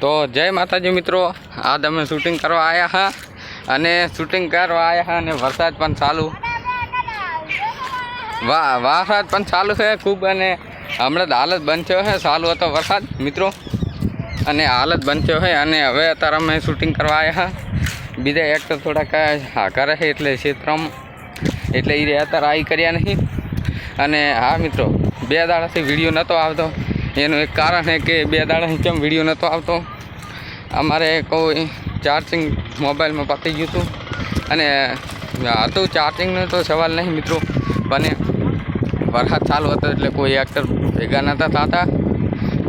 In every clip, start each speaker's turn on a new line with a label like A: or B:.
A: તો જય માતાજી મિત્રો, આજ અમે શૂટિંગ કરવા આવ્યા હા અને શૂટિંગ કરવા આવ્યા હા અને વરસાદ પણ ચાલુ વરસાદ પણ ચાલુ છે ખૂબ અને હમણાં હાલત બંધ થયો છે. ચાલુ હતો વરસાદ મિત્રો અને હાલત બંધ થયો છે અને હવે અત્યારે અમે શૂટિંગ કરવા આવ્યા હા. બીજા એક્ટર થોડાક હા કરે છે એટલે ક્ષેત્રમાં એટલે એ અત્યારે આવી કર્યા નહીં. અને હા મિત્રો, 2 દાડાથી વિડીયો નહોતો આવતો. એનું એક કારણ છે કે 2 દાડાથી કેમ વિડીયો નહોતો આવતો, અમારે કોઈ ચાર્જિંગ મોબાઈલમાં પતી ગયું હતું અને હતું ચાર્જિંગનો તો સવાલ નહીં મિત્રો, પણ વરસાદ ચાલુ હતો એટલે કોઈ એક્ટર ભેગા નહોતા થતા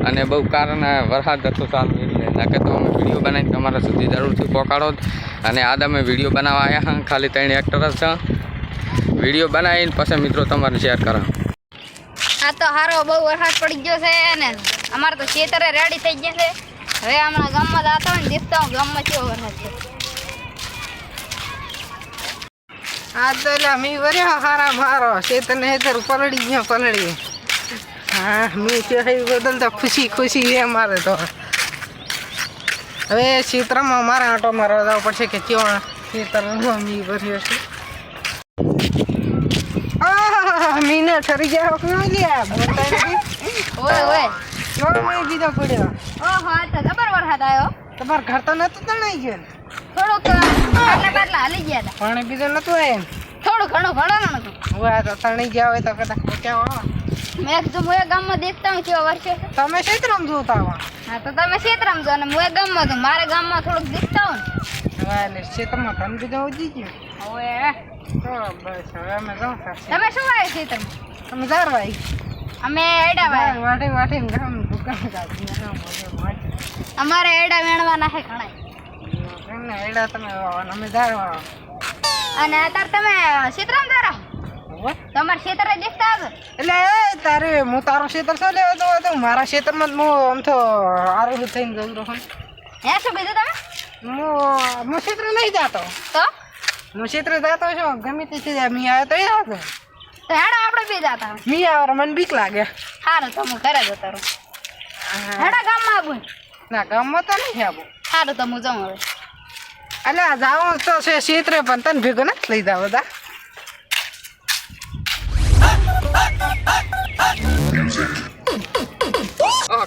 A: અને બહુ કારણ વરસાદ હતો ચાલુ એટલે નકે તો અમે વિડીયો બનાવીને તમારા સુધી જરૂરથી પહોંચાડો. અને આજ અમે વિડીયો બનાવવા આવ્યા હા, ખાલી 3 એક્ટર જ છે. વિડીયો બનાવીને પછી મિત્રો તમારે શેર કરાવો.
B: આ તો હારો બહુ વરસાદ પડી ગયો છે ને અમારે તો ખેતરે રેડી થઈ ગયા છે. હવે હમણાં ગામમાં જતા હોય ને દેખતા હું ગામમાં કેવો વરસાદ છે.
C: આ તો એટલે મી વર્યા હારા મારો ચેતન હેતર પલળી ગયો પલળી. હા મી છે બદલતા ખુશી ખુશી છે મારે તો. હવે ચિત્રમાં મારે આંટો મારવા જવો પડશે કે કેવા ખેતરમાં મી વર્યો છે. મીને ઠરી ગયા લ્યા
B: ઓય ઓય
C: મેં બીજો પડ્યો.
B: ઓહો, આ તો જબર વરસાદ આવ્યો.
C: તમારે ઘર તો નતું તણાઈ ગયું?
B: થોડુંક આટલા બાટલા હાલી ગયા હતા.
C: પાણી બીજું નતું આવ્યું?
B: થોડું ઘણું ભણવાનું હતું.
C: હવે તો તણાઈ ગયા હોય તો કદાચ બચાવો.
B: મેં કીધું હું એ ગામમાં દેખતા હું કેવો વરસે છે.
C: તમે ક્ષેત્રમાં જોતા હો?
B: હા તો તમે ક્ષેત્રમાં જો અને હું એ ગામમાં છું. મારે ગામમાં થોડુંક દેખતા હોય ને.
C: હવે એટલે ક્ષેત્રમાં ધન બીજો ઉજી ગયું.
B: હવે
C: તો બસ હવે અમે જાઉં
B: તમે શું વાય ક્ષેત્રમાં?
C: તમે જારવાઈ
B: અમે એડા વાય.
C: વાટી વાટીને ગામ દુકાન કાઢી
B: અમારે એડા વેણવાના છે ઘણા.
C: એમને એડા તમે વાવવાના, અમે જારવા.
B: અને અત્યારે તમે ક્ષેત્રમાં જારો? તમારે ક્ષેત્ર દેખતા આવે?
C: એટલે તારે હું તારું ક્ષેત્ર શું લેવા તો મારા ક્ષેત્રમાં હું આમ તો આરોહ થઈને જઉં રહું.
B: હે શું કીધું તમે?
C: હું ક્ષેત્ર નહીં જાતો.
B: તો
C: હું ક્ષેત્ર જાતો છું ગમે તે ચીજ મી આવે તો એ આવે.
B: તો હેડો આપણે બે જાતા હોય.
C: મી આવે મને બીક લાગે.
B: સારું તો હું ઘરે જતો રહું. હેડા ગામમાં આવું?
C: ના ગામમાં તો નહીં આવું.
B: સારું તો હું જાઉં હવે.
C: એટલે આ જાવું તો છે ક્ષેત્રે પણ તને ભેગો નથી લઈ જાવ બધા.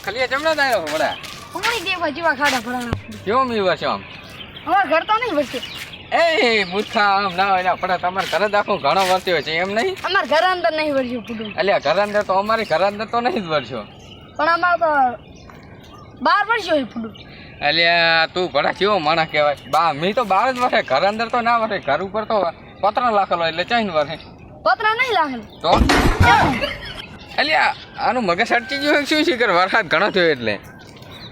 A: ખાલી જમણા જ આવ્યો વડા
B: કોણી દેવા જેવા ખાડા ભરાણા.
A: કેવો મી વર્ષે આમ
B: અમારે ઘર તો નહીં વરસે.
A: એ મૂર્ખા આમ ના હોય પડે. તમારે ઘરે જ આખું ઘણો વર્સ્યો છે એમ નહીં?
B: અમારે ઘર અંદર નહીં વર્સ્યું પૂરું.
A: એટલે ઘર અંદર તો અમારી ઘર અંદર તો નહીં જ વર્સ્યો,
B: પણ અમારે તો બહાર વર્સ્યું હોય પૂરું.
A: એટલે તું ભડા કેવો માણસ કહેવાય. મી તો બહાર જ વરે, ઘર અંદર તો ના વરે. ઘર ઉપર તો પત્ર લાખેલો એટલે ચાઈને વરે.
B: પત્ર નહીં લાગેલું
A: તો એટલે આનું મગજ અટકી ગયું શું શીખર વરસાદ ઘણો થયો એટલે.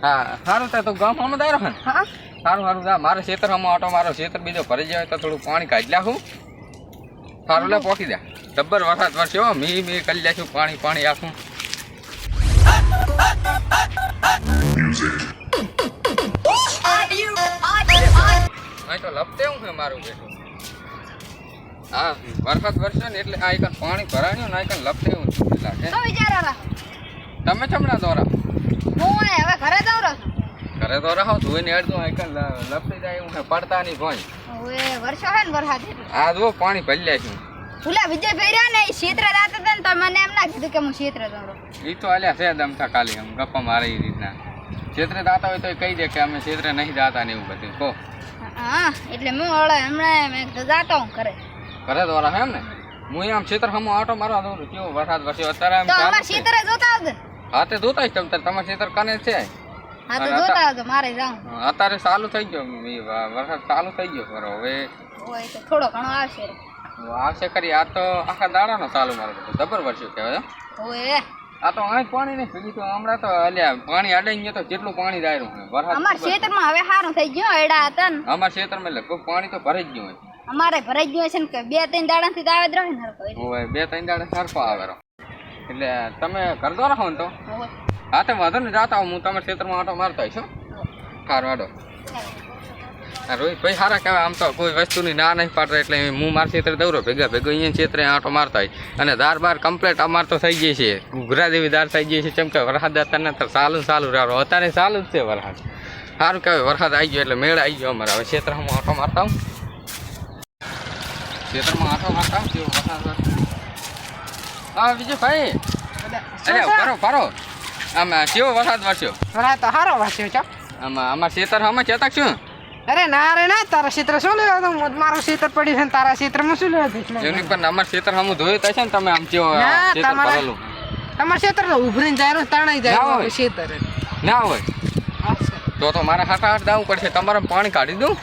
A: હા સારું થાય તો ગામમાં દારો હે.
B: હા
A: સારું સારું જા મારે ખેતરમાં ઓટો મારો ખેતર બીજો ભરી જાય તો થોડું પાણી કાઢી નાખું. સારું લે પોકી દે. જબ્બર વરસાદ વરસ્યો, મી કરી નાખ્યું પાણી પાણી આખું. અહીં તો લપતે હું છે મારું બેઠું. હા વરસાદ વરસ્યો ને એટલે આ એક પાણી ભરાણ્યું ને આ લપતે હું લાગે.
B: તો વિચારો
A: તમે ચમડા દોરા
B: હું હવે ઘરે જાઉં રહું.
A: ઘરે તો રહો ધોઈને અડધું આ લપટી જાય હું પડતા નહીં ભોય.
B: હવે વર્ષો હે ને વરસાદ એટલે.
A: આ જો પાણી ભરી લે છું.
B: ભૂલા વિજય ભર્યા ને એ ક્ષેત્ર જાતા હતા ને તો મને એમ ના કીધું કે હું ક્ષેત્ર જાઉં રહું.
A: એ તો અલ્યા છે દમતા ખાલી આમ ગપ્પા મારે એ રીતના. ક્ષેત્રે જાતા હોય તો કહી દે કે અમે ક્ષેત્રે નહીં જાતા ને એવું બધું કહો.
B: હા એટલે હું હમણાં મેં તો જાતા હું ઘરે.
A: ઘરે દોરા હે એમ ને? હું આમ ક્ષેત્ર હમ આટો મારવા દઉં કેવો વરસાદ વરસ્યો અત્યારે આમ
B: તો
A: ચાલુ
B: અમારા
A: છે.
B: ક્ષેત્ર જોતા આવજો.
A: હા તે જોતા જ તમ તમારા ક્ષેત્ર કને છે.
B: હા તો જોતા આવજો મારે જાઉં.
A: અત્યારે ચાલુ થઈ ગયો વરસાદ ચાલુ થઈ ગયો ખરો. હવે
B: હોય તો થોડો ઘણો આવશે.
A: આવશે ખરી. આ તો આખા દાડાનો ચાલુ મારો જબર વરસ્યો કહેવાય.
B: હોય
A: આ તો અહીં પાણી નહીં પીડી તો હમણાં તો અલ્યા પાણી અડાઈ ગયો તો જેટલું પાણી દાયરું વરસાદ.
B: અમારા ક્ષેત્રમાં હવે સારું થઈ ગયું. એડા હતા ને
A: અમારા ક્ષેત્રમાં લગભગ પાણી તો ભરાઈ જ ગયું હોય.
B: અમારે ભરાઈ ગયું છે ને કે 2-3 દાડાથી તો આવે જ રહે ને હરખો એટલે.
A: હોય 2-3 દાડે સરખો આવે એટલે તમે ઘર દો રાખો ને તો.
B: હોય.
A: હા તો વાંધો ને જાતા હું તમારા ક્ષેત્રમાં આટો મારતો હશો. સારું આડો. રોહિતભાઈ સારા કહેવાય, આમ તો કોઈ વસ્તુની ના નહીં પાડતા, એટલે હું મારા ક્ષેત્રે દৌરો ભેગા અહીંયા ક્ષેત્રે આંટો મારતા હોય. અને દાર બાર કમ્પ્લેટ અમાર તો થઈ જાય છે, ઘૂઘરા જેવી દાર થઈ જાય છે. કેમ કે વરસાદ અત્યારે તો ચાલુ રહ્યો, અત્યારે ચાલુ જ છે વરસાદ. સારું કહેવાય, વરસાદ આવી ગયો એટલે મેળ આવી ગયો અમારે. હવે ક્ષેત્રમાં આંટો મારતા હું, ક્ષેત્રમાં આંટો મારતા હું. કેવો વરસાદ. હા બીજું ભાઈ, અરે ફરો આમ કેવો વરસાદ વરસ્યો?
C: વરસાદ તો સારો વાસ્યો છો.
A: આમાં અમારા ક્ષેત્ર આમાં ચેતક છું.
C: અરે ના રે ના, તારા ક્ષેત્ર શું લેવા તો મારું ક્ષેત્ર પડ્યું છે ને તારા ક્ષેત્રમાં શું લેવા?
A: એની પણ અમારા ક્ષેત્ર સામું ધોયું થશે ને તમે આમ કેવો
C: ના,
A: ક્ષેત્ર
C: તમારે-
A: ભરેલું
C: તમારા ક્ષેત્ર તો ઉભરીને જાય તાણાઈ
A: ના
C: જાય
A: હોય.
C: ક્ષેત્ર
A: ના હોય તો મારે હાટાહાટ દાવું પડશે. તમારે પાણી કાઢી દઉં?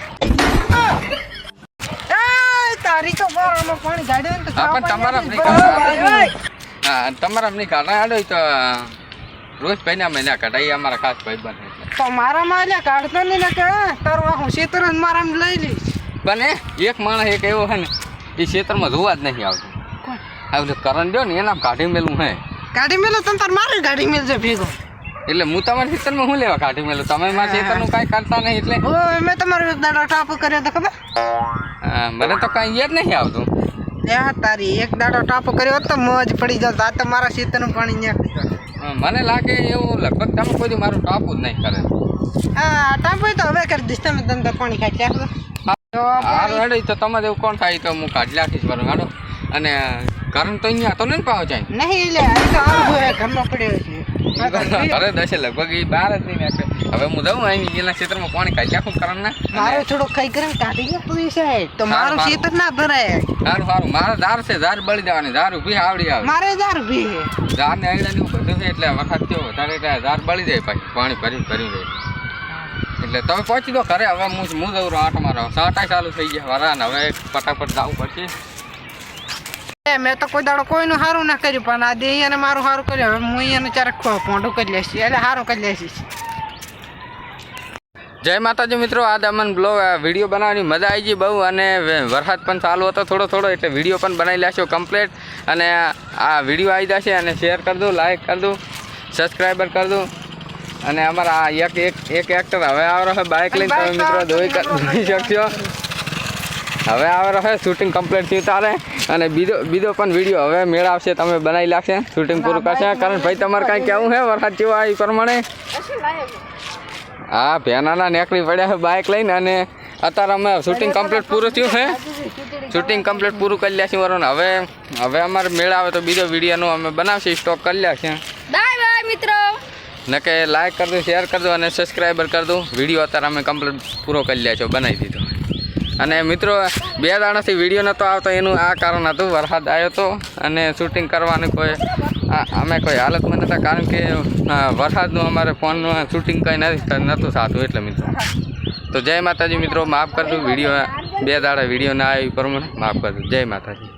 C: તારી તો બરાબર પાણી ગાડ્યું ને તો
A: હા પણ તમારા
C: ખાવા
A: નહીં
C: પાણી
A: કાઢા. હા તમારા નહીં કાઢા આડો તો રોજ પહેલા મહિના કાઢાય. અમારા ખાસ ભાઈ બને
C: તો મારા માં લ્યા કાઢતો નહીં ને કે તારું આખું ક્ષેત્ર જ મારામાં લઈ લઈશ.
A: બને એક માણસ એક એવો છે ને એ ક્ષેત્રમાં જોવા જ નહીં આવતું. આ કરણ જો ને એના કાઢી મેલું હે.
C: ગાડી મેલો તને તાર મારે ગાડી મેલજો ભેગો.
A: એટલે હું તમારા ક્ષેત્રમાં શું લેવા કાઢી મેલું? તમે મારા ક્ષેત્રનું કાંઈ કરતા નહીં એટલે
C: ઓય મેં તમારો એક દાડો ટાપો કર્યો તો ખબર?
A: મને તો કાંઈ યાદ નહીં આવતું.
C: ત્યાં તારી એક દાડો ટાપો કર્યો હોત તો મોજ પડી જાત. આ તો મારા ક્ષેત્રનું પાણી ન્યા.
A: મને લાગે એવું લગભગ તમે કોઈ દી મારું ટાપું જ નહીં કરે.
C: હા ટાપો તો હવે કરી દઈશ. તમે તને તો પાણી ખાઈ ચાખો.
A: હારું હેડો તો તમારે એવું કોણ થાય તો હું કાઢી નાખીશ બરાબર. હાડો અને કરણ તો અહીંયા તો નહીં પાવ જાય.
C: નહીં એટલે આ તો આવું હોય ઘરમાં પડ્યો છે.
A: ઘરે દશે લગભગ એ બહાર જ નહીં નાખે. હવે હું જાઉં અહીં એના ક્ષેત્રમાં પાણી કાઢી નાખું કરણ ના.
C: મારો થોડો ખાઈ કરીને કાઢી ગયો તું સાહેબ તો મારું
A: મારું.
C: ક્ષેત્ર ના ભરાય.
A: સારું સારું મારે ધાર છે, ધાર બળી દેવાની. ધાર ઊભી આવડી આવે.
C: મારે દાર ભી
A: ધાર ને આઈડા એવું બધું છે એટલે વખત થયો વધારે એટલે ધાર બળી જાય પાછી પાણી ભરી જાય. એટલે તમે પહોંચી દો ઘરે. હવે હું જઉં રહું આંટો મારો. સાટા ચાલુ થઈ ગયા વરાન. હવે ફટાફટ જવું પડશે.
C: મેં તો કોઈ દાડો કોઈનું સારું ના કર્યું પણ આ દે અને મારું સારું કર્યું. હવે હું અહીંયાનું ચારક મોઢું કરી લઈશ એટલે સારું કરી લઈશ.
A: જય માતાજી મિત્રો, આજે અમને બ્લોગ વિડીયો બનાવવાની મજા આવી ગઈ બહુ. અને વરસાદ પણ ચાલુ હતો થોડો થોડો એટલે વિડીયો પણ બનાવી લેશો કમ્પ્લીટ. અને આ વિડીયો આવી જશે અને શેર કરી દો, લાઈક કરી દો, સબસ્ક્રાઈબર કરી દો. અને અમારા આ એક એક્ટર હવે આવે છે બાઇક લઈને, તમે મિત્રો જોઈ શકશો. હવે આવે છે શૂટિંગ કમ્પ્લીટ થયું તારે. અને બીજો પણ વિડીયો હવે મેળ આવશે, તમે બનાવી લાગશે, શૂટિંગ પૂરું કરશે. કારણ ભાઈ તમારે કાંઈ કહેવું છે વરસાદ જેવો આ પ્રમાણે? હા ભેનાના નેકળી પડ્યા છે બાઇક લઈને. અને અત્યારે અમે શૂટિંગ કમ્પ્લીટ પૂરું થયું છે, શૂટિંગ કમ્પ્લીટ પૂરું કરી લ્યા છીએ. હવે અમારે મેળ આવે તો બીજો વિડીયોનું અમે બનાવશે, સ્ટોક કરી લ્યા છે.
B: બાય બાય મિત્રો.
A: ને કે લાઈક કરી દો, શેર કરી દો અને સબસ્ક્રાઈબર કરી દો. વિડીયો અત્યારે અમે કમ્પ્લીટ પૂરો કરી લ્યા છો, બનાવી દીધો. અને મિત્રો 2 દાડાથી વિડીયો નહોતો આવતો, એનું આ કારણ હતું વરસાદ આવ્યો હતો અને શૂટિંગ કરવાની અમે કોઈ હાલતમાં નહોતા. કારણ કે વરસાદનું અમારે ફોનનું શૂટિંગ કંઈ નહોતું થતું એટલે મિત્રો. તો જય માતાજી મિત્રો, માફ કરજો. વિડીયો 2 દાડા વિડીયો ના આવી પ્રમાણે માફ કરજો. જય માતાજી.